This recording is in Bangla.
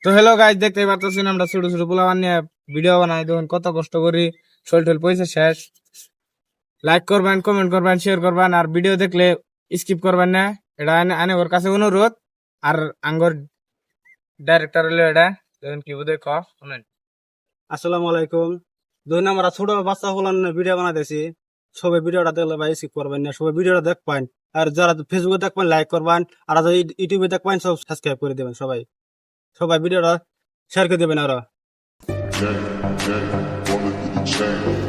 তো হ্যালো গাইজ, দেখতে পারতেছেন আমরা ছোট ছোট পোলাপান নিয়ে ভিডিও বানাই, দেখুন কত কষ্ট করি, শরীর টল পয়সা শেষ। লাইক করবেন, কমেন্ট করবেন, শেয়ার করবেন, আর ভিডিও দেখলে স্কিপ করবেন না, এটা আনে ওর কাছে অনুরোধ। আর আঙ্গর ডাইরেক্টর হলো এটা, দেখুন কি বুঝে শুনেন। আসসালামু আলাইকুম। ধরুন আমরা ছোট বাচ্চা হলাম ভিডিও বানাইতেছি, সবাই ভিডিওটা দেখলে ভাই স্কিপ করবেন না, সবাই ভিডিওটা দেখবেন। আর যারা ফেসবুকে দেখবেন লাইক করবেন, আর যারা ইউটিউবে দেখবেন সব সাবস্ক্রাইব করে দেবেন। সবাই সবাই ভিডিওটা শেয়ার করে দেবেন। আরো Jack, welcome to the channel.